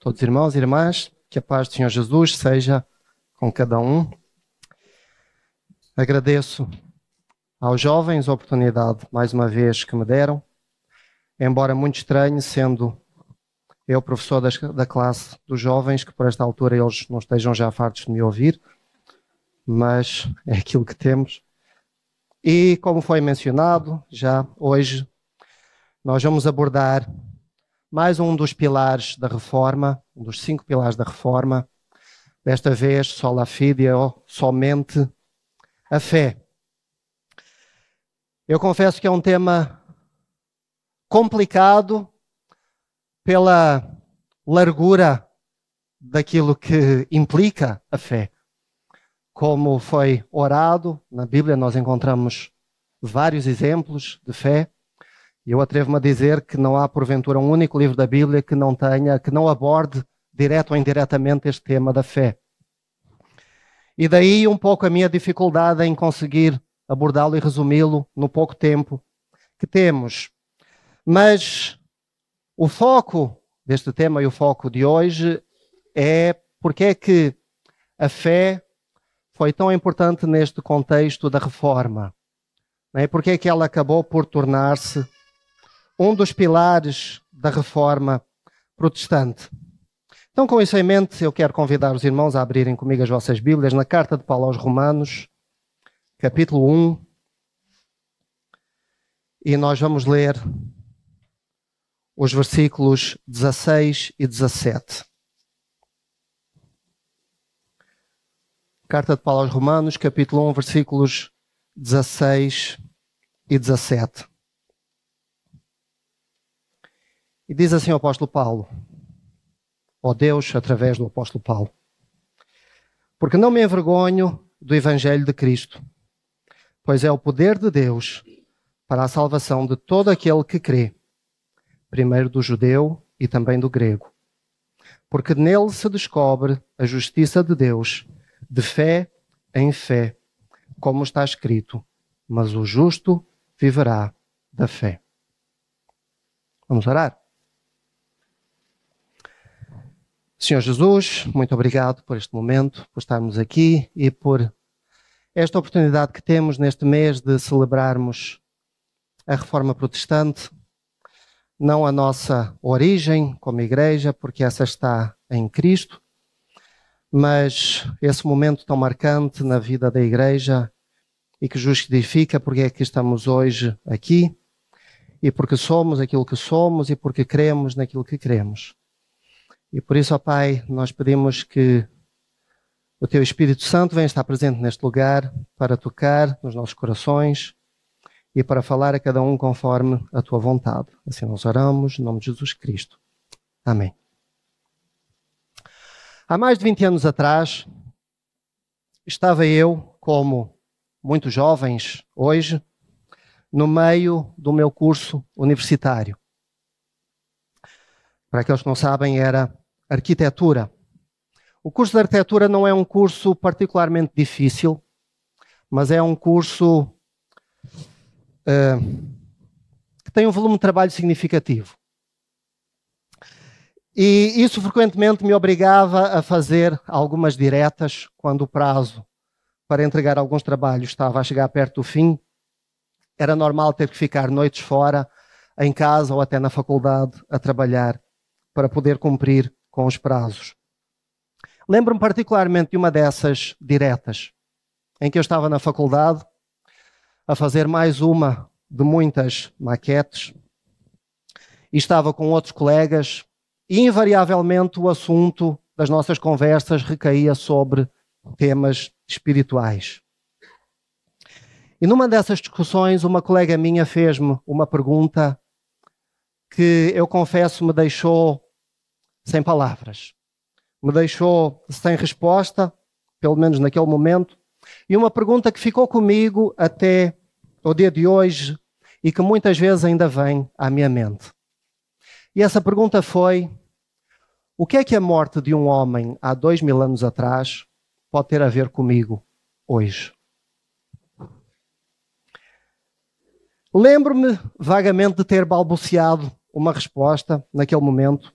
todos irmãos e irmãs, que a paz do Senhor Jesus seja com cada um. Agradeço aos jovens a oportunidade, mais uma vez, que me deram, embora muito estranho, sendo eu professor da classe dos jovens, que por esta altura eles não estejam já fartos de me ouvir, mas é aquilo que temos. E, como foi mencionado, já hoje nós vamos abordar mais um dos pilares da Reforma, um dos 5 pilares da Reforma, desta vez sola fide, ou somente a fé. Eu confesso que é um tema complicado pela largura daquilo que implica a fé. Como foi orado, na Bíblia nós encontramos vários exemplos de fé, e eu atrevo-me a dizer que não há porventura um único livro da Bíblia que não aborde direto ou indiretamente este tema da fé. E daí um pouco a minha dificuldade em conseguir abordá-lo e resumi-lo no pouco tempo que temos. Mas o foco deste tema e o foco de hoje é porque é que a fé foi tão importante neste contexto da Reforma. Porque é que ela acabou por tornar-se um dos pilares da Reforma protestante. Então, com isso em mente, eu quero convidar os irmãos a abrirem comigo as vossas Bíblias na carta de Paulo aos Romanos, capítulo 1, e nós vamos ler os versículos 16 e 17. Carta de Paulo aos Romanos, capítulo 1, versículos 16 e 17. E diz assim o apóstolo Paulo, ó Deus, através do apóstolo Paulo: porque não me envergonho do evangelho de Cristo, pois é o poder de Deus para a salvação de todo aquele que crê, primeiro do judeu e também do grego. Porque nele se descobre a justiça de Deus, de fé em fé, como está escrito, mas o justo viverá da fé. Vamos orar? Senhor Jesus, muito obrigado por este momento, por estarmos aqui e por esta oportunidade que temos neste mês de celebrarmos a Reforma Protestante, não a nossa origem como igreja, porque essa está em Cristo, mas esse momento tão marcante na vida da igreja e que justifica porque é que estamos hoje aqui e porque somos aquilo que somos e porque cremos naquilo que cremos. E por isso, ó Pai, nós pedimos que o Teu Espírito Santo venha estar presente neste lugar para tocar nos nossos corações e para falar a cada um conforme a Tua vontade. Assim nós oramos, em nome de Jesus Cristo. Amém. Há mais de 20 anos atrás, estava eu, como muitos jovens hoje, no meio do meu curso universitário. Para aqueles que não sabem, era arquitetura. O curso de arquitetura não é um curso particularmente difícil, mas é um curso que tem um volume de trabalho significativo. E isso frequentemente me obrigava a fazer algumas diretas quando o prazo para entregar alguns trabalhos estava a chegar perto do fim. Era normal ter que ficar noites fora, em casa ou até na faculdade, a trabalhar para poder cumprir com os prazos. Lembro-me particularmente de uma dessas diretas, em que eu estava na faculdade a fazer mais uma de muitas maquetes e estava com outros colegas e invariavelmente o assunto das nossas conversas recaía sobre temas espirituais. E numa dessas discussões, uma colega minha fez-me uma pergunta que eu confesso me deixou sem palavras. Me deixou sem resposta, pelo menos naquele momento, e uma pergunta que ficou comigo até o dia de hoje e que muitas vezes ainda vem à minha mente. E essa pergunta foi: o que é que a morte de um homem há 2000 anos atrás pode ter a ver comigo hoje? Lembro-me vagamente de ter balbuciado uma resposta naquele momento,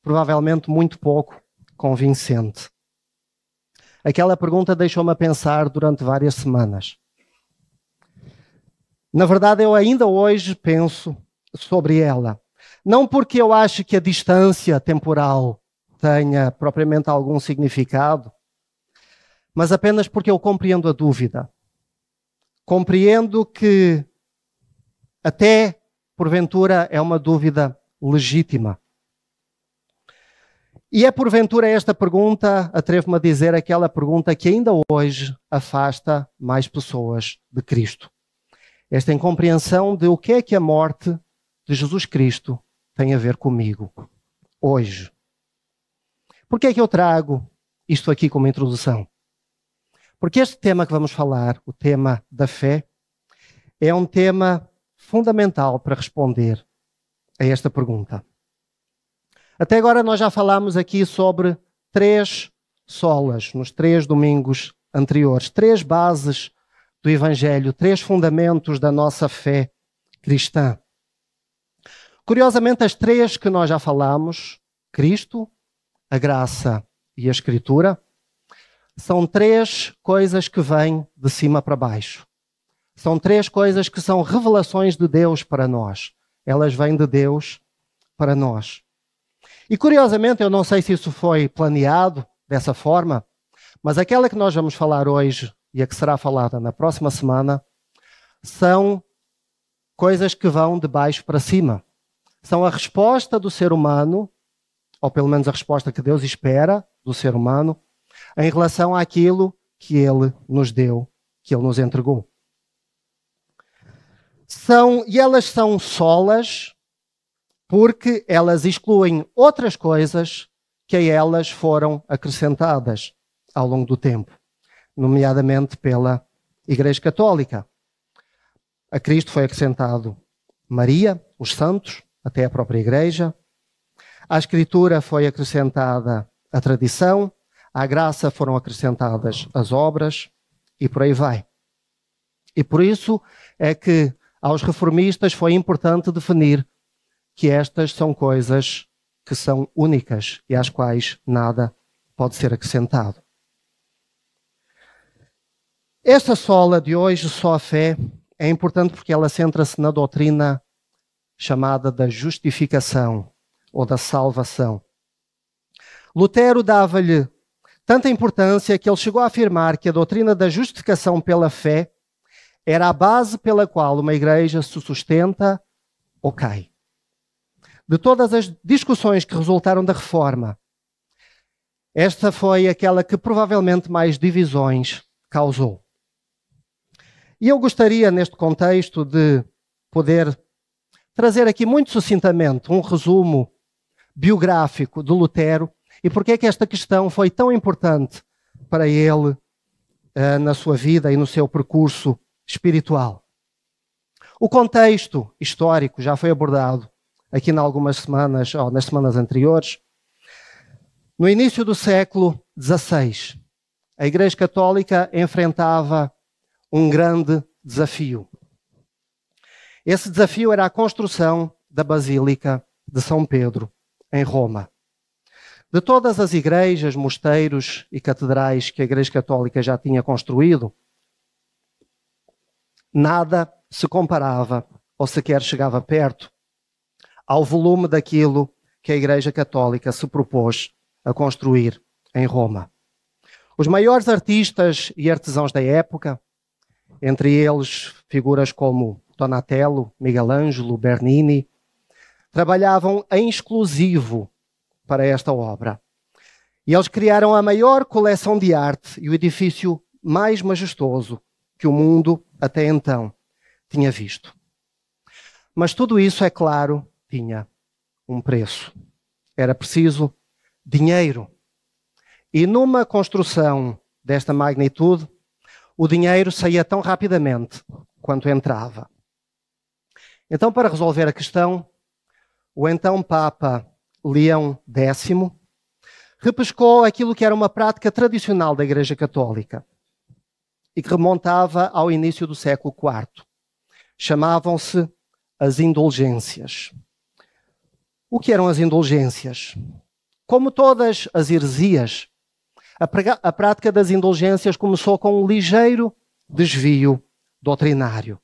provavelmente muito pouco convincente. Aquela pergunta deixou-me a pensar durante várias semanas. Na verdade, eu ainda hoje penso sobre ela. Não porque eu acho que a distância temporal tenha propriamente algum significado, mas apenas porque eu compreendo a dúvida. Compreendo que até, porventura, é uma dúvida legítima. E é porventura esta pergunta, atrevo-me a dizer, aquela pergunta que ainda hoje afasta mais pessoas de Cristo. Esta incompreensão de o que é que a morte de Jesus Cristo tem a ver comigo, hoje. Por que é que eu trago isto aqui como introdução? Porque este tema que vamos falar, o tema da fé, é um tema fundamental para responder a esta pergunta. Até agora nós já falámos aqui sobre 3 solas, nos 3 domingos anteriores, 3 bases do Evangelho, 3 fundamentos da nossa fé cristã. Curiosamente, as 3 que nós já falámos, Cristo, a graça e a Escritura, são 3 coisas que vêm de cima para baixo. São 3 coisas que são revelações de Deus para nós. Elas vêm de Deus para nós. E curiosamente, eu não sei se isso foi planeado dessa forma, mas aquela que nós vamos falar hoje e a que será falada na próxima semana são coisas que vão de baixo para cima. São a resposta do ser humano, ou pelo menos a resposta que Deus espera do ser humano, em relação àquilo que Ele nos deu, que Ele nos entregou. E elas são solas porque elas excluem outras coisas que a elas foram acrescentadas ao longo do tempo, nomeadamente pela Igreja Católica. A Cristo foi acrescentado Maria, os santos, até a própria Igreja. À Escritura foi acrescentada a tradição, à graça foram acrescentadas as obras e por aí vai. E por isso é que aos reformistas foi importante definir que estas são coisas que são únicas e às quais nada pode ser acrescentado. Esta sola de hoje, só a fé, é importante porque ela centra-se na doutrina chamada da justificação ou da salvação. Lutero dava-lhe tanta importância que ele chegou a afirmar que a doutrina da justificação pela fé era a base pela qual uma igreja se sustenta ou cai. De todas as discussões que resultaram da Reforma, esta foi aquela que provavelmente mais divisões causou. E eu gostaria, neste contexto, de poder trazer aqui muito sucintamente um resumo biográfico de Lutero e porque é que esta questão foi tão importante para ele na sua vida e no seu percurso espiritual. O contexto histórico já foi abordado aqui em algumas semanas, ou nas semanas anteriores. No início do século XVI, a Igreja Católica enfrentava um grande desafio. Esse desafio era a construção da Basílica de São Pedro, em Roma. De todas as igrejas, mosteiros e catedrais que a Igreja Católica já tinha construído, nada se comparava, ou sequer chegava perto, ao volume daquilo que a Igreja Católica se propôs a construir em Roma. Os maiores artistas e artesãos da época, entre eles figuras como Donatello, Miguel Ângelo, Bernini, trabalhavam em exclusivo para esta obra. E eles criaram a maior coleção de arte e o edifício mais majestoso que o mundo até então tinha visto. Mas tudo isso, é claro, tinha um preço. Era preciso dinheiro. E numa construção desta magnitude, o dinheiro saía tão rapidamente quanto entrava. Então, para resolver a questão, o então Papa Leão X repescou aquilo que era uma prática tradicional da Igreja Católica e que remontava ao início do século IV. Chamavam-se as indulgências. O que eram as indulgências? Como todas as heresias, a prática das indulgências começou com um ligeiro desvio doutrinário.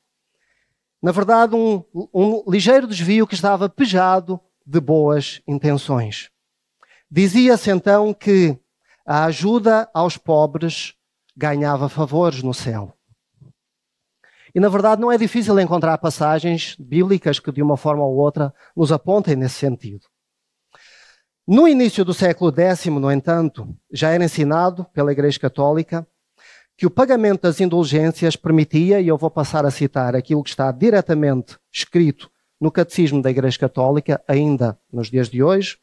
Na verdade, um ligeiro desvio que estava pejado de boas intenções. Dizia-se então que a ajuda aos pobres ganhava favores no céu. E na verdade não é difícil encontrar passagens bíblicas que de uma forma ou outra nos apontem nesse sentido. No início do século X, no entanto, já era ensinado pela Igreja Católica que o pagamento das indulgências permitia, e eu vou passar a citar aquilo que está diretamente escrito no Catecismo da Igreja Católica, ainda nos dias de hoje,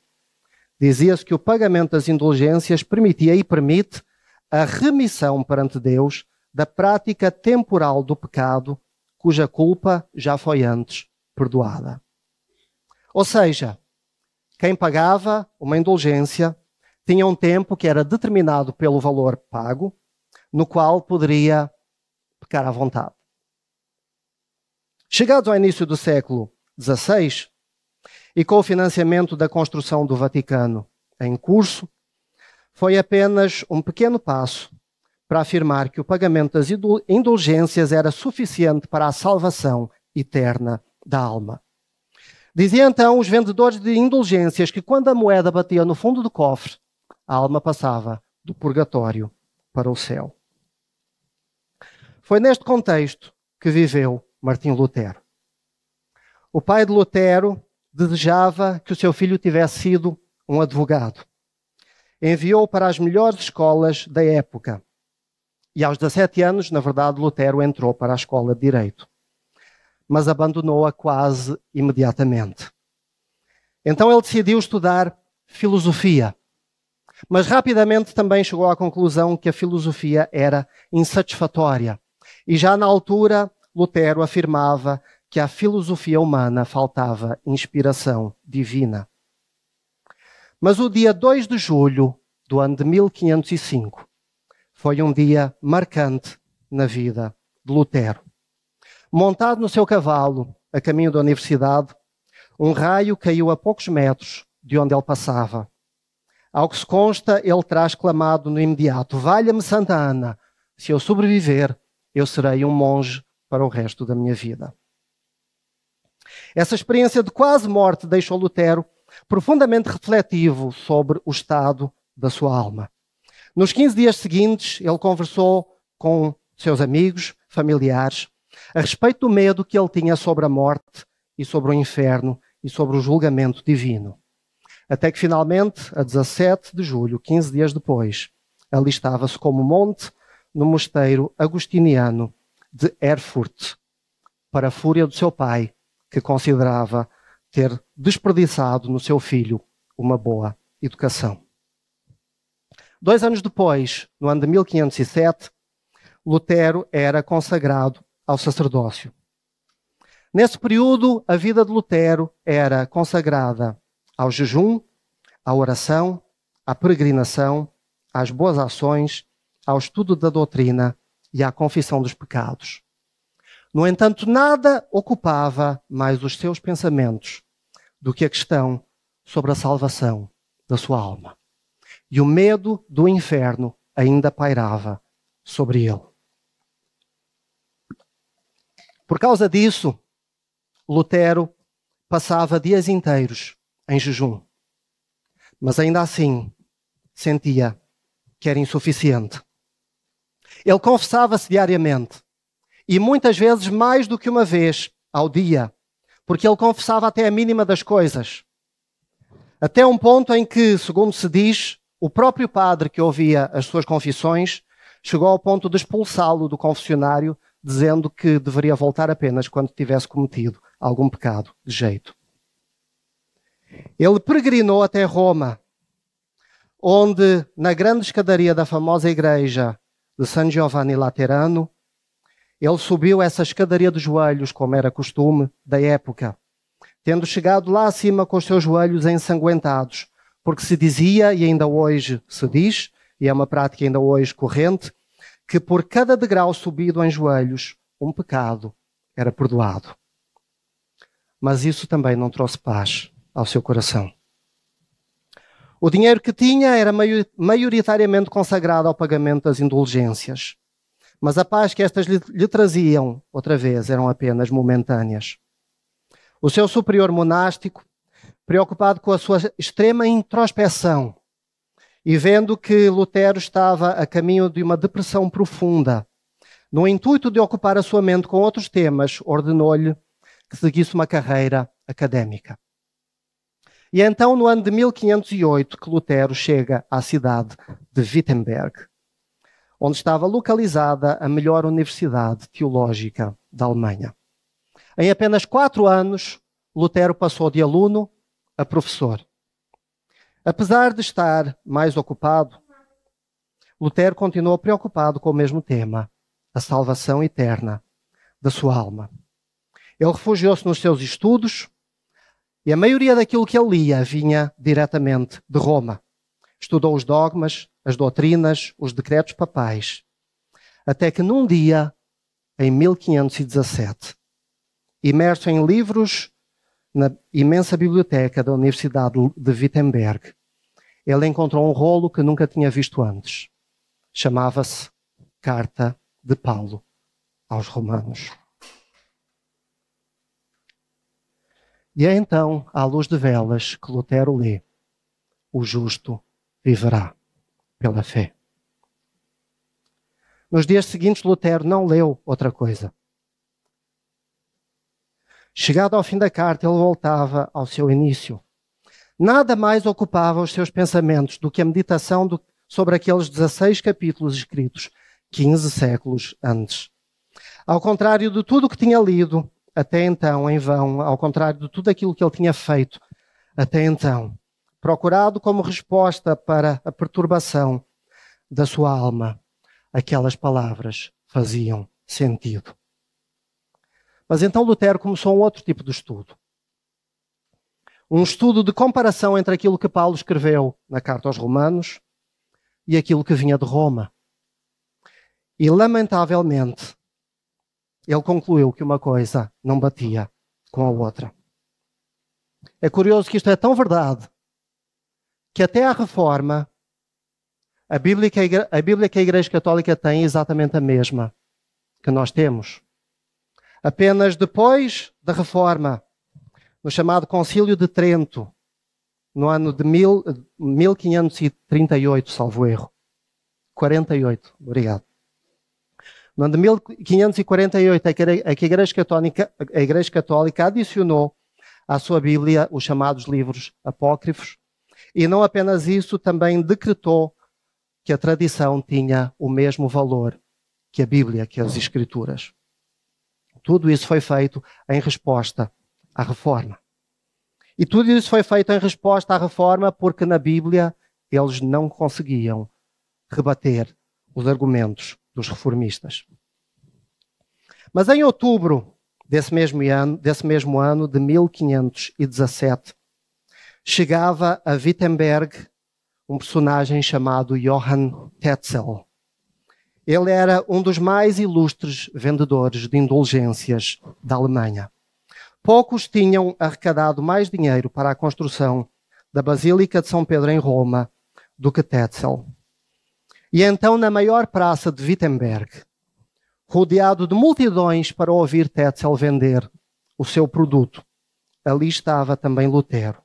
dizia-se que o pagamento das indulgências permitia e permite a remissão perante Deus da prática temporal do pecado, cuja culpa já foi antes perdoada. Ou seja, quem pagava uma indulgência tinha um tempo que era determinado pelo valor pago, no qual poderia pecar à vontade. Chegados ao início do século XVI, e com o financiamento da construção do Vaticano em curso, foi apenas um pequeno passo para afirmar que o pagamento das indulgências era suficiente para a salvação eterna da alma. Diziam então os vendedores de indulgências que quando a moeda batia no fundo do cofre, a alma passava do purgatório para o céu. Foi neste contexto que viveu Martim Lutero. O pai de Lutero desejava que o seu filho tivesse sido um advogado. Enviou-o para as melhores escolas da época. E aos 17 anos, na verdade, Lutero entrou para a escola de Direito. Mas abandonou-a quase imediatamente. Então ele decidiu estudar filosofia. Mas rapidamente também chegou à conclusão que a filosofia era insatisfatória. E já na altura, Lutero afirmava que à filosofia humana faltava inspiração divina. Mas o dia 2 de julho do ano de 1505 foi um dia marcante na vida de Lutero. Montado no seu cavalo, a caminho da universidade, um raio caiu a poucos metros de onde ele passava. Ao que se consta, ele terá exclamado no imediato: "Valha-me Santa Ana, se eu sobreviver, eu serei um monge para o resto da minha vida." Essa experiência de quase morte deixou Lutero profundamente refletivo sobre o estado da sua alma. Nos 15 dias seguintes, ele conversou com seus amigos, familiares, a respeito do medo que ele tinha sobre a morte e sobre o inferno e sobre o julgamento divino. Até que finalmente, a 17 de julho, 15 dias depois, alistava-se como monte no mosteiro agostiniano de Erfurt, para a fúria do seu pai, que considerava ter desperdiçado no seu filho uma boa educação. 2 anos depois, no ano de 1507, Lutero era consagrado ao sacerdócio. Nesse período, a vida de Lutero era consagrada ao jejum, à oração, à peregrinação, às boas ações, ao estudo da doutrina e à confissão dos pecados. No entanto, nada ocupava mais os seus pensamentos do que a questão sobre a salvação da sua alma. E o medo do inferno ainda pairava sobre ele. Por causa disso, Lutero passava dias inteiros em jejum. Mas ainda assim, sentia que era insuficiente. Ele confessava-se diariamente. E muitas vezes mais do que uma vez ao dia. Porque ele confessava até a mínima das coisas. Até um ponto em que, segundo se diz, o próprio padre que ouvia as suas confissões chegou ao ponto de expulsá-lo do confessionário, dizendo que deveria voltar apenas quando tivesse cometido algum pecado de jeito. Ele peregrinou até Roma, onde, na grande escadaria da famosa igreja de San Giovanni Laterano, ele subiu essa escadaria de joelhos, como era costume da época, tendo chegado lá acima com os seus joelhos ensanguentados, porque se dizia, e ainda hoje se diz, e é uma prática ainda hoje corrente, que por cada degrau subido em joelhos, um pecado era perdoado. Mas isso também não trouxe paz ao seu coração. O dinheiro que tinha era maioritariamente consagrado ao pagamento das indulgências. Mas a paz que estas lhe traziam, outra vez, eram apenas momentâneas. O seu superior monástico, preocupado com a sua extrema introspeção e vendo que Lutero estava a caminho de uma depressão profunda, no intuito de ocupar a sua mente com outros temas, ordenou-lhe que seguisse uma carreira académica. E é então, no ano de 1508, que Lutero chega à cidade de Wittenberg, onde estava localizada a melhor universidade teológica da Alemanha. Em apenas 4 anos, Lutero passou de aluno a professor. Apesar de estar mais ocupado, Lutero continuou preocupado com o mesmo tema, a salvação eterna da sua alma. Ele refugiou-se nos seus estudos e a maioria daquilo que ele lia vinha diretamente de Roma. Estudou os dogmas, as doutrinas, os decretos papais, até que num dia, em 1517, imerso em livros na imensa biblioteca da Universidade de Wittenberg, ele encontrou um rolo que nunca tinha visto antes. Chamava-se Carta de Paulo aos Romanos. E é então, à luz de velas, que Lutero lê: o justo viverá pela fé. Nos dias seguintes, Lutero não leu outra coisa. Chegado ao fim da carta, ele voltava ao seu início. Nada mais ocupava os seus pensamentos do que a meditação sobre aqueles 16 capítulos escritos 15 séculos antes. Ao contrário de tudo o que tinha lido até então em vão, ao contrário de tudo aquilo que ele tinha feito até então, procurado como resposta para a perturbação da sua alma, aquelas palavras faziam sentido. Mas então Lutero começou um outro tipo de estudo. Um estudo de comparação entre aquilo que Paulo escreveu na carta aos Romanos e aquilo que vinha de Roma. E, lamentavelmente, ele concluiu que uma coisa não batia com a outra. É curioso que isto é tão verdade que até à Reforma, a Bíblia que a Igreja Católica tem é exatamente a mesma que nós temos. Apenas depois da Reforma, no chamado Concílio de Trento, no ano de 1538, salvo erro. 48, obrigado. No ano de 1548 é que a Igreja Católica adicionou à sua Bíblia os chamados livros apócrifos, e não apenas isso, também decretou que a tradição tinha o mesmo valor que a Bíblia, que as Escrituras. Tudo isso foi feito em resposta à Reforma. E tudo isso foi feito em resposta à Reforma porque na Bíblia eles não conseguiam rebater os argumentos dos reformistas. Mas em outubro desse mesmo ano de 1517, chegava a Wittenberg um personagem chamado Johann Tetzel. Ele era um dos mais ilustres vendedores de indulgências da Alemanha. Poucos tinham arrecadado mais dinheiro para a construção da Basílica de São Pedro em Roma do que Tetzel. E então, na maior praça de Wittenberg, rodeado de multidões para ouvir Tetzel vender o seu produto, ali estava também Lutero.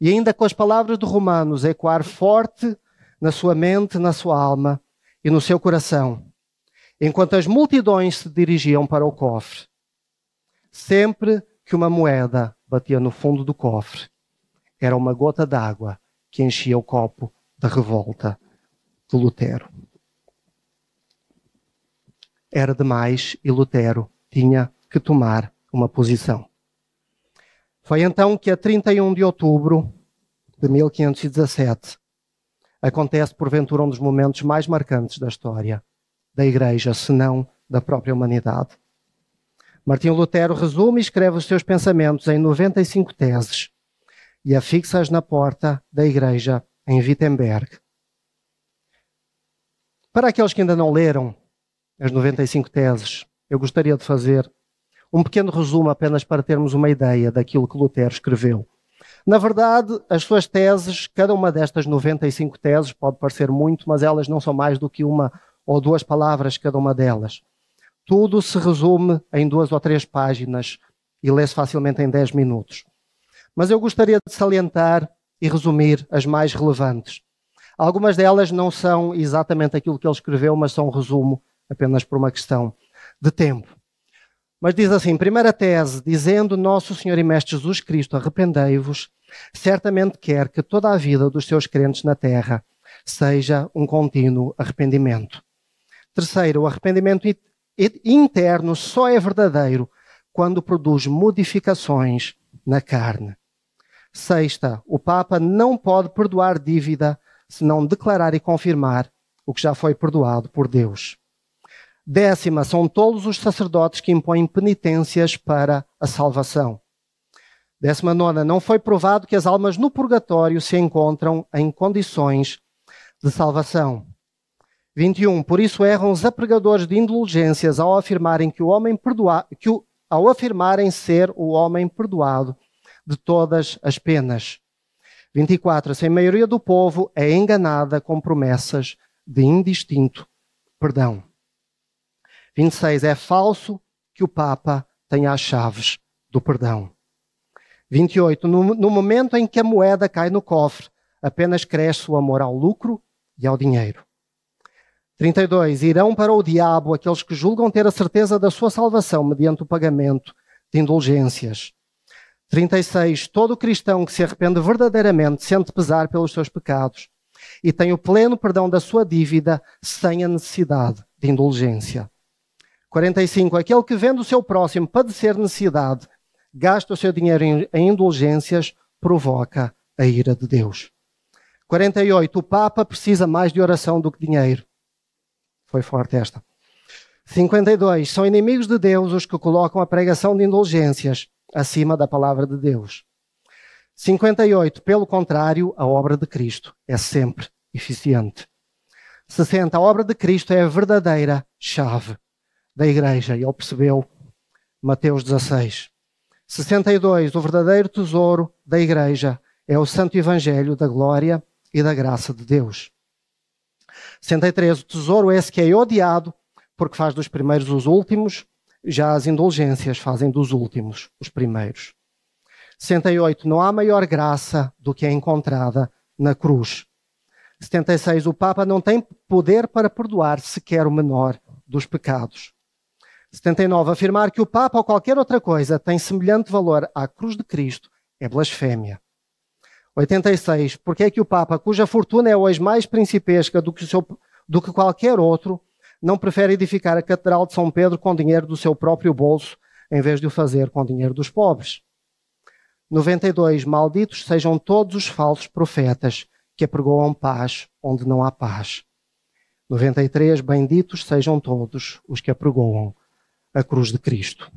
E ainda com as palavras de Romanos ecoar forte na sua mente, na sua alma e no seu coração, enquanto as multidões se dirigiam para o cofre. Sempre que uma moeda batia no fundo do cofre, era uma gota d'água que enchia o copo da revolta de Lutero. Era demais e Lutero tinha que tomar uma posição. Foi então que a 31 de outubro de 1517 acontece porventura um dos momentos mais marcantes da história da Igreja, se não da própria humanidade. Martinho Lutero resume e escreve os seus pensamentos em 95 teses e afixa-as na porta da Igreja em Wittenberg. Para aqueles que ainda não leram as 95 teses, eu gostaria de fazer um pequeno resumo apenas para termos uma ideia daquilo que Lutero escreveu Na verdade, as suas teses, cada uma destas 95 teses, pode parecer muito, mas elas não são mais do que uma ou duas palavras cada uma delas. Tudo se resume em 2 ou 3 páginas e lê-se facilmente em 10 minutos. Mas eu gostaria de salientar e resumir as mais relevantes. Algumas delas não são exatamente aquilo que ele escreveu, mas são um resumo apenas por uma questão de tempo. Mas diz assim, primeira tese, dizendo Nosso Senhor e Mestre Jesus Cristo, arrependei-vos, certamente quer que toda a vida dos seus crentes na terra seja um contínuo arrependimento. Terceiro, o arrependimento interno só é verdadeiro quando produz modificações na carne. Sexta, o Papa não pode perdoar dívida se não declarar e confirmar o que já foi perdoado por Deus. Décima, são tolos os sacerdotes que impõem penitências para a salvação. 19ª, não foi provado que as almas no purgatório se encontram em condições de salvação. 21, por isso erram os apregadores de indulgências ao afirmarem ao afirmarem ser o homem perdoado de todas as penas. 24, se a maioria do povo é enganada com promessas de indistinto perdão. 26, é falso que o Papa tenha as chaves do perdão. 28, no momento em que a moeda cai no cofre, apenas cresce o amor ao lucro e ao dinheiro. 32, irão para o diabo aqueles que julgam ter a certeza da sua salvação mediante o pagamento de indulgências. 36, todo cristão que se arrepende verdadeiramente sente pesar pelos seus pecados e tem o pleno perdão da sua dívida sem a necessidade de indulgência. 45, aquele que vendo o seu próximo padecer necessidade, gasta o seu dinheiro em indulgências, provoca a ira de Deus. 48, o Papa precisa mais de oração do que dinheiro. Foi forte esta. 52, são inimigos de Deus os que colocam a pregação de indulgências acima da palavra de Deus. 58, pelo contrário, a obra de Cristo é sempre eficiente. 60, a obra de Cristo é a verdadeira chave da igreja. Ele percebeu Mateus 16. 62, o verdadeiro tesouro da igreja é o santo evangelho da glória e da graça de Deus. 63, o tesouro esse que é odiado porque faz dos primeiros os últimos, já as indulgências fazem dos últimos os primeiros. 68, não há maior graça do que é encontrada na cruz. 76, o Papa não tem poder para perdoar sequer o menor dos pecados. 79, afirmar que o Papa ou qualquer outra coisa tem semelhante valor à cruz de Cristo é blasfémia. 86, porque é que o Papa, cuja fortuna é hoje mais principesca do que qualquer outro, não prefere edificar a Catedral de São Pedro com dinheiro do seu próprio bolso, em vez de o fazer com dinheiro dos pobres? 92, malditos sejam todos os falsos profetas que apregoam paz onde não há paz. 93, benditos sejam todos os que apregoam a cruz de Cristo.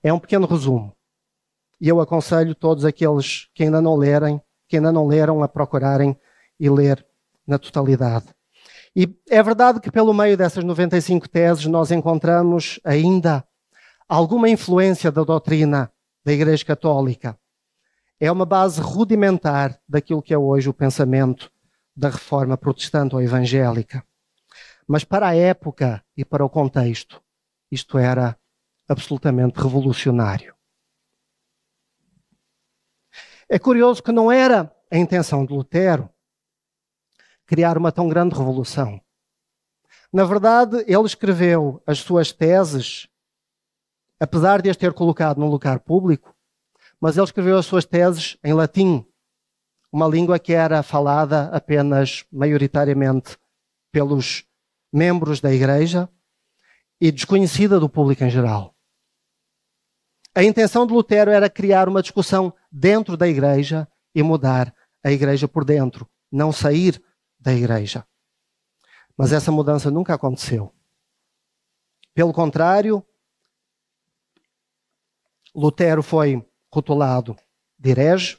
É um pequeno resumo. E eu aconselho todos aqueles que ainda não leram a procurarem e ler na totalidade. E é verdade que pelo meio dessas 95 teses nós encontramos ainda alguma influência da doutrina da Igreja Católica. É uma base rudimentar daquilo que é hoje o pensamento da reforma protestante ou evangélica. Mas para a época e para o contexto, isto era absolutamente revolucionário. É curioso que não era a intenção de Lutero criar uma tão grande revolução. Na verdade, ele escreveu as suas teses, apesar de as ter colocado num lugar público, mas ele escreveu as suas teses em latim, uma língua que era falada apenas maioritariamente pelos membros da Igreja e desconhecida do público em geral. A intenção de Lutero era criar uma discussão dentro da Igreja e mudar a Igreja por dentro, não sair da Igreja. Mas essa mudança nunca aconteceu. Pelo contrário, Lutero foi rotulado de herege,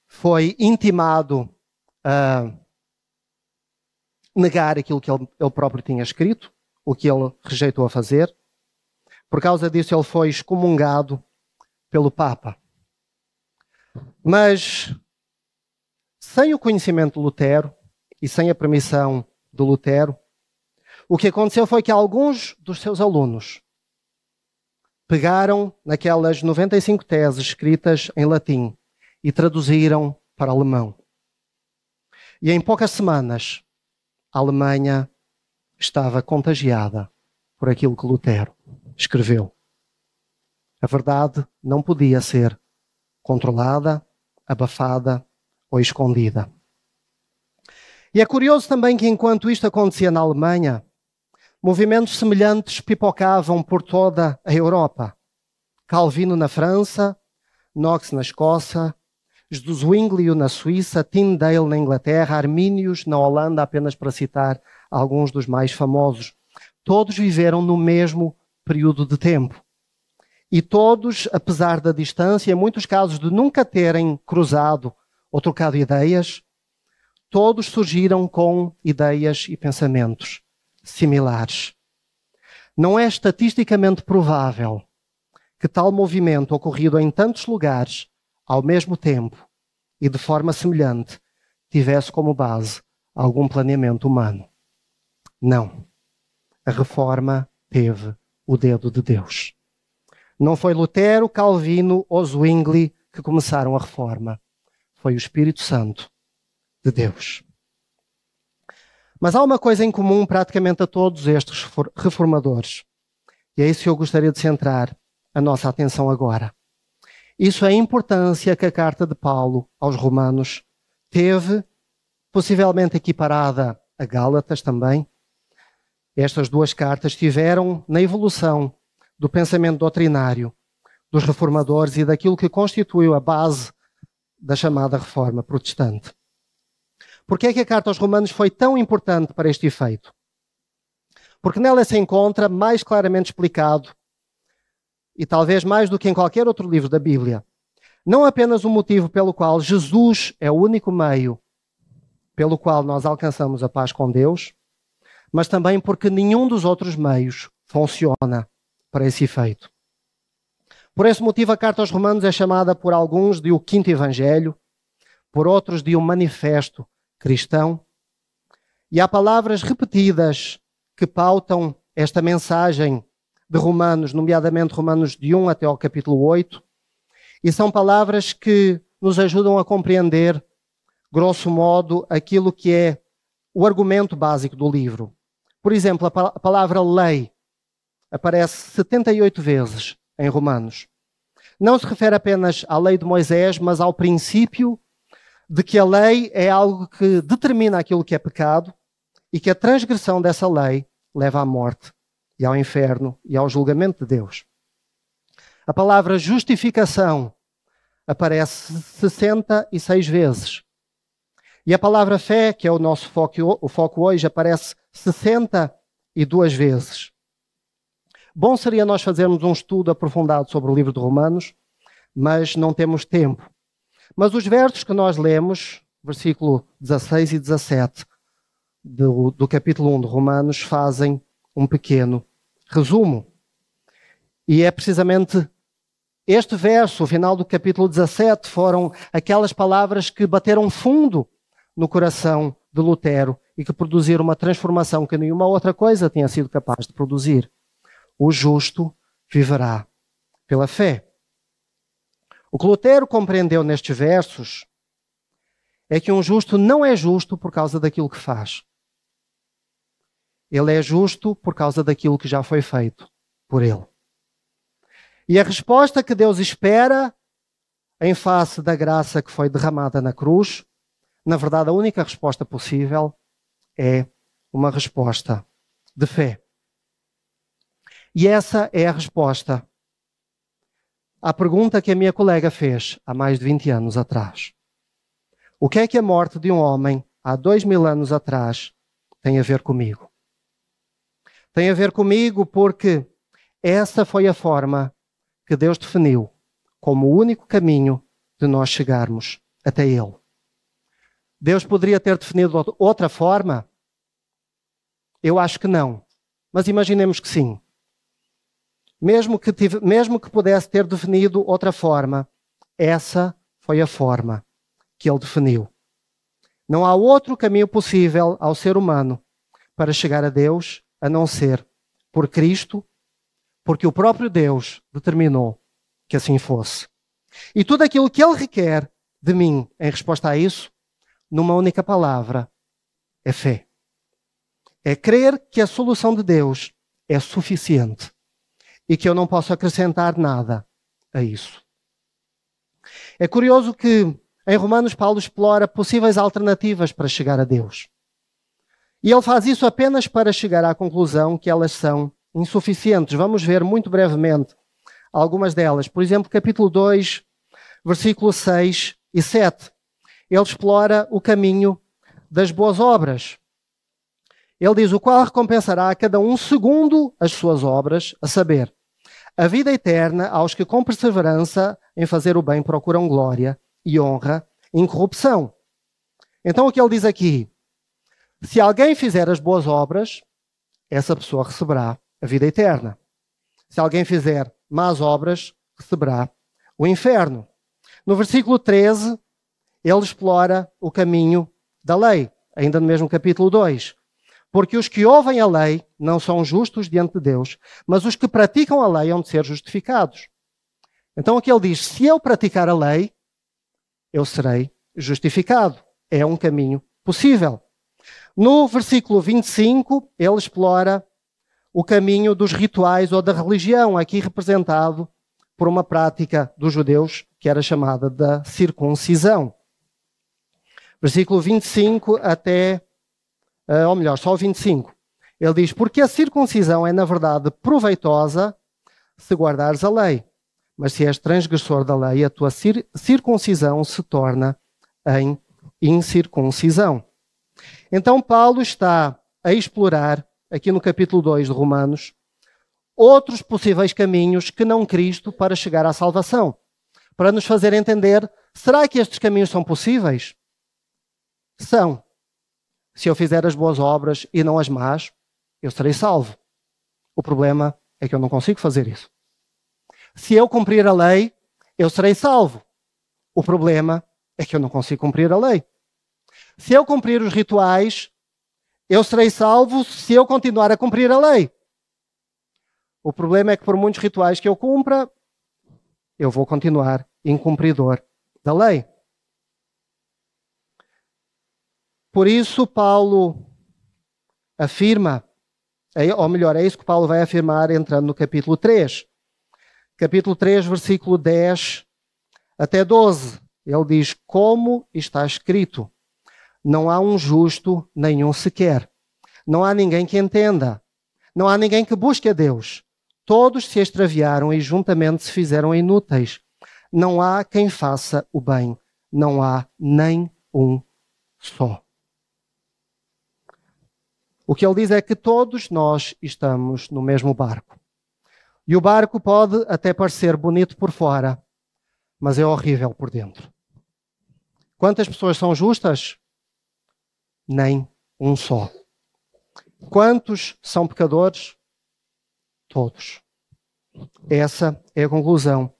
foi intimado a negar aquilo que ele próprio tinha escrito, o que ele rejeitou a fazer, Por causa disso, ele foi excomungado pelo Papa. Mas, sem o conhecimento de Lutero e sem a permissão de Lutero, o que aconteceu foi que alguns dos seus alunos pegaram naquelas 95 teses escritas em latim e traduziram para alemão. E em poucas semanas, a Alemanha estava contagiada por aquilo que Lutero escreveu. A verdade não podia ser controlada, abafada ou escondida. E é curioso também que, enquanto isto acontecia na Alemanha, movimentos semelhantes pipocavam por toda a Europa. Calvino na França, Knox na Escócia, Zwinglio na Suíça, Tyndale na Inglaterra, Arminius na Holanda, apenas para citar alguns dos mais famosos. Todos viveram no mesmo período de tempo. E todos, apesar da distância, em muitos casos de nunca terem cruzado ou trocado ideias, todos surgiram com ideias e pensamentos similares. Não é estatisticamente provável que tal movimento ocorrido em tantos lugares ao mesmo tempo e de forma semelhante tivesse como base algum planeamento humano. Não. A reforma teve o dedo de Deus. Não foi Lutero, Calvino ou Zwingli que começaram a reforma. Foi o Espírito Santo de Deus. Mas há uma coisa em comum praticamente a todos estes reformadores. E é isso que eu gostaria de centrar a nossa atenção agora. Isso é a importância que a carta de Paulo aos Romanos teve, possivelmente equiparada a Gálatas também. Estas duas cartas tiveram na evolução do pensamento doutrinário dos reformadores e daquilo que constituiu a base da chamada Reforma Protestante. Por que é que a carta aos Romanos foi tão importante para este efeito? Porque nela se encontra mais claramente explicado, e talvez mais do que em qualquer outro livro da Bíblia, não apenas o motivo pelo qual Jesus é o único meio pelo qual nós alcançamos a paz com Deus, mas também porque nenhum dos outros meios funciona para esse efeito. Por esse motivo, a carta aos Romanos é chamada por alguns de o Quinto Evangelho, por outros de um manifesto cristão, e há palavras repetidas que pautam esta mensagem de Romanos, nomeadamente Romanos de 1 até ao capítulo 8, e são palavras que nos ajudam a compreender, grosso modo, aquilo que é o argumento básico do livro. Por exemplo, a palavra lei aparece 78 vezes em Romanos. Não se refere apenas à lei de Moisés, mas ao princípio de que a lei é algo que determina aquilo que é pecado e que a transgressão dessa lei leva à morte e ao inferno e ao julgamento de Deus. A palavra justificação aparece 66 vezes. E a palavra fé, que é o nosso foco hoje, aparece 62 vezes. Bom seria nós fazermos um estudo aprofundado sobre o livro de Romanos, mas não temos tempo. Mas os versos que nós lemos, versículo 16 e 17 do capítulo 1 de Romanos, fazem um pequeno resumo. E é precisamente este verso, o final do capítulo 17, foram aquelas palavras que bateram fundo no coração de Lutero e que produziram uma transformação que nenhuma outra coisa tinha sido capaz de produzir. O justo viverá pela fé. O que Lutero compreendeu nestes versos é que um justo não é justo por causa daquilo que faz. Ele é justo por causa daquilo que já foi feito por ele. E a resposta que Deus espera em face da graça que foi derramada na cruz, na verdade, a única resposta possível é uma resposta de fé. E essa é a resposta à pergunta que a minha colega fez há mais de 20 anos atrás. O que é que a morte de um homem há 2000 anos atrás tem a ver comigo? Tem a ver comigo porque essa foi a forma que Deus definiu como o único caminho de nós chegarmos até Ele. Deus poderia ter definido outra forma? Eu acho que não. Mas imaginemos que sim. mesmo que pudesse ter definido outra forma, essa foi a forma que ele definiu. Não há outro caminho possível ao ser humano para chegar a Deus a não ser por Cristo, porque o próprio Deus determinou que assim fosse. E tudo aquilo que Ele requer de mim em resposta a isso, numa única palavra, é fé. É crer que a solução de Deus é suficiente e que eu não posso acrescentar nada a isso. É curioso que em Romanos Paulo explora possíveis alternativas para chegar a Deus. E ele faz isso apenas para chegar à conclusão que elas são insuficientes. Vamos ver muito brevemente algumas delas. Por exemplo, capítulo 2, versículos 6 e 7. Ele explora o caminho das boas obras. Ele diz: o qual recompensará a cada um segundo as suas obras, a saber, a vida eterna aos que com perseverança em fazer o bem procuram glória e honra, incorrupção. Então o que ele diz aqui? Se alguém fizer as boas obras, essa pessoa receberá a vida eterna. Se alguém fizer más obras, receberá o inferno. No versículo 13, ele explora o caminho da lei, ainda no mesmo capítulo 2. Porque os que ouvem a lei não são justos diante de Deus, mas os que praticam a lei hão de ser justificados. Então aqui ele diz: se eu praticar a lei, eu serei justificado. É um caminho possível. No versículo 25, ele explora o caminho dos rituais ou da religião, aqui representado por uma prática dos judeus que era chamada da circuncisão. Versículo 25 até, ou melhor, só o 25. Ele diz: porque a circuncisão é, na verdade, proveitosa se guardares a lei. Mas se és transgressor da lei, a tua circuncisão se torna em incircuncisão. Então Paulo está a explorar, aqui no capítulo 2 de Romanos, outros possíveis caminhos que não Cristo para chegar à salvação. Para nos fazer entender, será que estes caminhos são possíveis? São. Se eu fizer as boas obras e não as más, eu serei salvo. O problema é que eu não consigo fazer isso. Se eu cumprir a lei, eu serei salvo. O problema é que eu não consigo cumprir a lei. Se eu cumprir os rituais, eu serei salvo se eu continuar a cumprir a lei. O problema é que por muitos rituais que eu cumpra, eu vou continuar incumpridor da lei. Por isso, Paulo afirma, ou melhor, é isso que Paulo vai afirmar entrando no capítulo 3. Capítulo 3, versículo 10 até 12. Ele diz: como está escrito, não há um justo, nenhum sequer. Não há ninguém que entenda. Não há ninguém que busque a Deus. Todos se extraviaram e juntamente se fizeram inúteis. Não há quem faça o bem. Não há nem um só. O que ele diz é que todos nós estamos no mesmo barco. E o barco pode até parecer bonito por fora, mas é horrível por dentro. Quantas pessoas são justas? Nem um só. Quantos são pecadores? Todos. Essa é a conclusão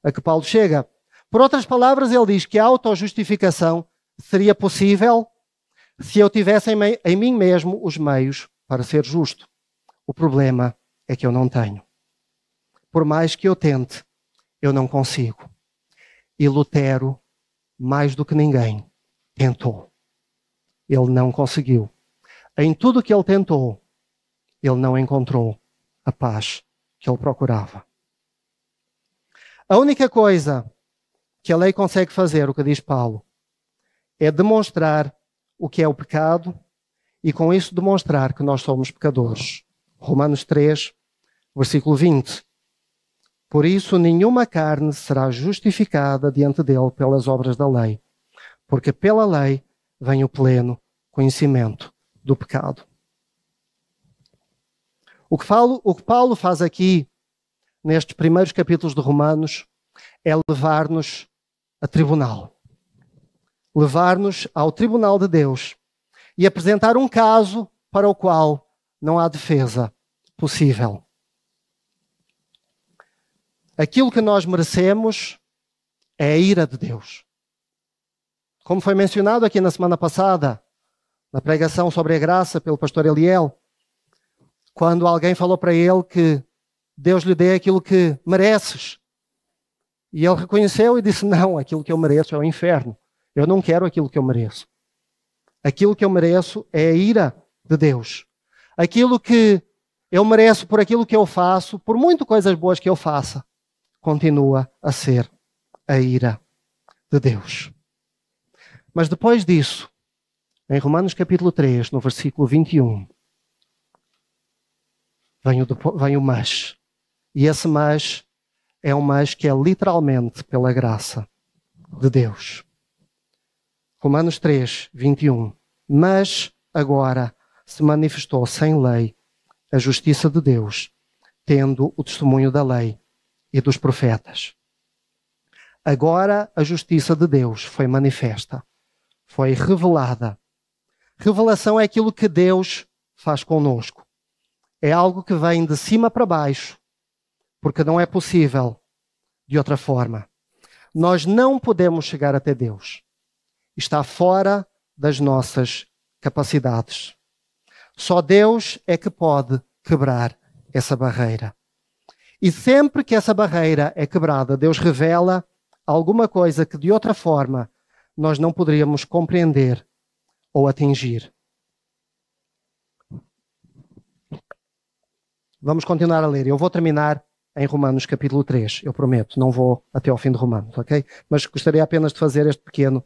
a que Paulo chega. Por outras palavras, ele diz que a autojustificação seria possível se eu tivesse em mim mesmo os meios para ser justo. O problema é que eu não tenho. Por mais que eu tente, eu não consigo. E Lutero, mais do que ninguém, tentou. Ele não conseguiu. Em tudo que ele tentou, ele não encontrou a paz que ele procurava. A única coisa que a lei consegue fazer, o que diz Paulo, é demonstrar o que é o pecado e com isso demonstrar que nós somos pecadores. Romanos 3, versículo 20. Por isso, nenhuma carne será justificada diante dele pelas obras da lei, porque pela lei vem o pleno conhecimento do pecado. O que Paulo faz aqui, nestes primeiros capítulos de Romanos, é levar-nos a tribunal. Levar-nos ao tribunal de Deus e apresentar um caso para o qual não há defesa possível. Aquilo que nós merecemos é a ira de Deus. Como foi mencionado aqui na semana passada, na pregação sobre a graça pelo pastor Eliel, quando alguém falou para ele que Deus lhe dê aquilo que mereces. E ele reconheceu e disse, não, aquilo que eu mereço é o inferno. Eu não quero aquilo que eu mereço. Aquilo que eu mereço é a ira de Deus. Aquilo que eu mereço por aquilo que eu faço, por muitas coisas boas que eu faça, continua a ser a ira de Deus. Mas depois disso, em Romanos capítulo 3, no versículo 21, vem o mas. E esse mas é um mas que é literalmente pela graça de Deus. Romanos 3, 21. Mas agora se manifestou sem lei a justiça de Deus, tendo o testemunho da lei e dos profetas. Agora a justiça de Deus foi manifesta, foi revelada. Revelação é aquilo que Deus faz conosco. É algo que vem de cima para baixo, porque não é possível de outra forma. Nós não podemos chegar até Deus. Está fora das nossas capacidades. Só Deus é que pode quebrar essa barreira. E sempre que essa barreira é quebrada, Deus revela alguma coisa que de outra forma nós não poderíamos compreender ou atingir. Vamos continuar a ler. Eu vou terminar em Romanos capítulo 3, eu prometo. Não vou até ao fim de Romanos, ok? Mas gostaria apenas de fazer este pequeno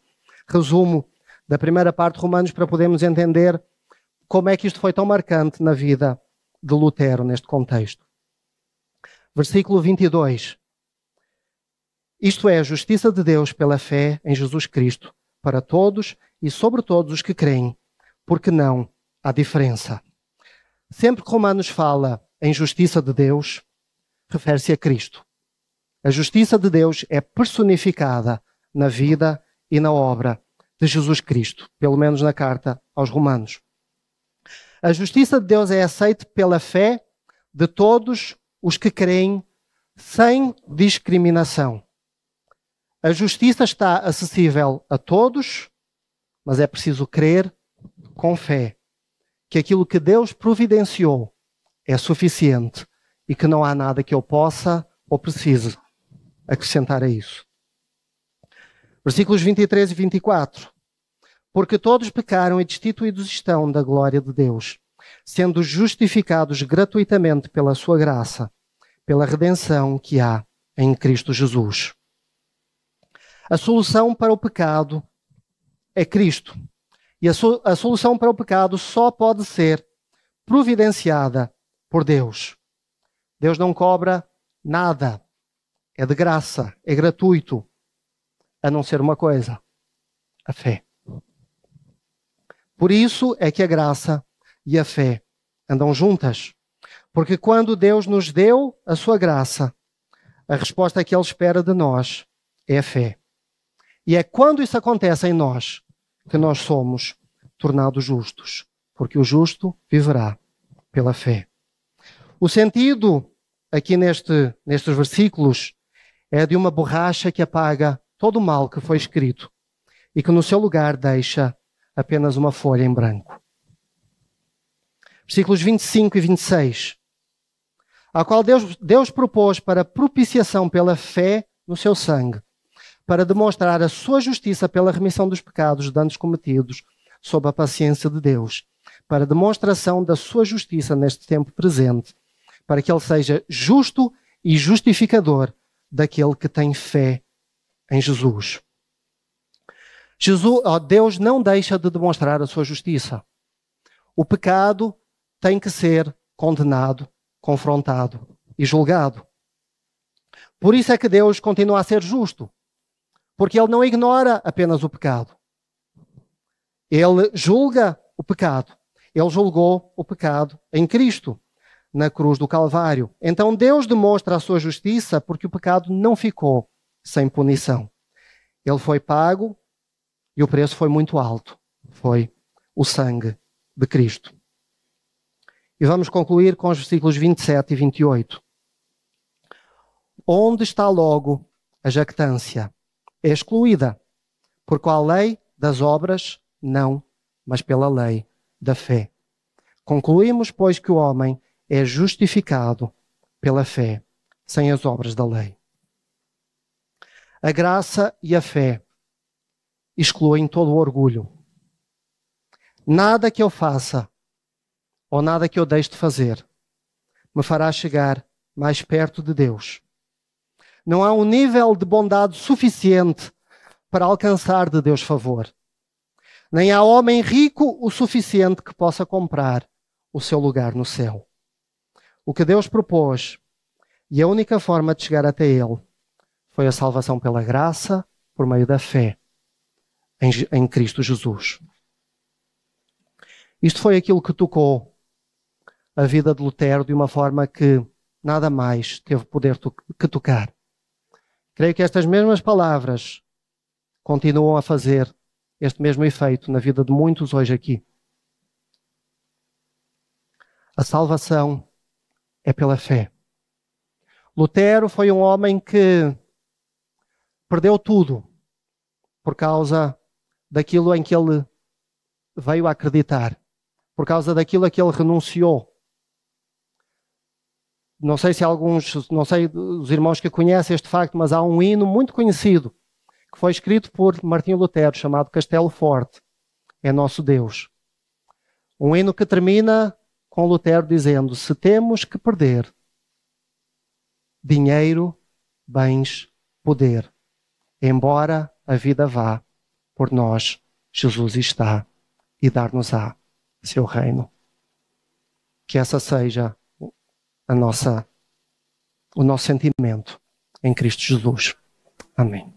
resumo da primeira parte de Romanos para podermos entender como é que isto foi tão marcante na vida de Lutero neste contexto. Versículo 22. Isto é a justiça de Deus pela fé em Jesus Cristo, para todos e sobre todos os que creem, porque não há diferença. Sempre que Romanos fala em justiça de Deus, refere-se a Cristo. A justiça de Deus é personificada na vida e na obra de Jesus Cristo, pelo menos na carta aos Romanos. A justiça de Deus é aceita pela fé de todos os que creem sem discriminação. A justiça está acessível a todos, mas é preciso crer com fé que aquilo que Deus providenciou é suficiente e que não há nada que eu possa ou precise acrescentar a isso. Versículos 23 e 24. Porque todos pecaram e destituídos estão da glória de Deus, sendo justificados gratuitamente pela sua graça, pela redenção que há em Cristo Jesus. A solução para o pecado é Cristo. E a solução para o pecado só pode ser providenciada por Deus. Deus não cobra nada. É de graça, é gratuito. A não ser uma coisa, a fé. Por isso é que a graça e a fé andam juntas. Porque quando Deus nos deu a sua graça, a resposta que Ele espera de nós é a fé. E é quando isso acontece em nós que nós somos tornados justos. Porque o justo viverá pela fé. O sentido aqui nestes versículos é de uma borracha que apaga todo o mal que foi escrito e que no seu lugar deixa apenas uma folha em branco. Versículos 25 e 26. A qual Deus propôs para propiciação pela fé no seu sangue, para demonstrar a sua justiça pela remissão dos pecados de danos cometidos sob a paciência de Deus, para demonstração da sua justiça neste tempo presente, para que Ele seja justo e justificador daquele que tem fé em Jesus. Deus não deixa de demonstrar a sua justiça. O pecado tem que ser condenado, confrontado e julgado. Por isso é que Deus continua a ser justo, porque Ele não ignora apenas o pecado. Ele julga o pecado. Ele julgou o pecado em Cristo, na cruz do Calvário. Então Deus demonstra a sua justiça porque o pecado não ficou sem punição. Ele foi pago e o preço foi muito alto. Foi o sangue de Cristo. E vamos concluir com os versículos 27 e 28. Onde está logo a jactância? É excluída. Por qual lei? Das obras? Não, mas pela lei da fé. Concluímos, pois, que o homem é justificado pela fé, sem as obras da lei. A graça e a fé excluem todo o orgulho. Nada que eu faça, ou nada que eu deixe de fazer, me fará chegar mais perto de Deus. Não há um nível de bondade suficiente para alcançar de Deus favor. Nem há homem rico o suficiente que possa comprar o seu lugar no céu. O que Deus propôs, e a única forma de chegar até Ele, foi a salvação pela graça, por meio da fé em Cristo Jesus. Isto foi aquilo que tocou a vida de Lutero de uma forma que nada mais teve poder que tocar. Creio que estas mesmas palavras continuam a fazer este mesmo efeito na vida de muitos hoje aqui. A salvação é pela fé. Lutero foi um homem que perdeu tudo por causa daquilo em que ele veio a acreditar, por causa daquilo a que ele renunciou. Não sei se os irmãos que conhecem este facto, mas há um hino muito conhecido que foi escrito por Martinho Lutero, chamado Castelo Forte, é nosso Deus. Um hino que termina com Lutero dizendo: se temos que perder dinheiro, bens, poder, embora a vida vá, por nós Jesus está e dar-nos-á seu reino. Que essa seja o nosso sentimento em Cristo Jesus. Amém.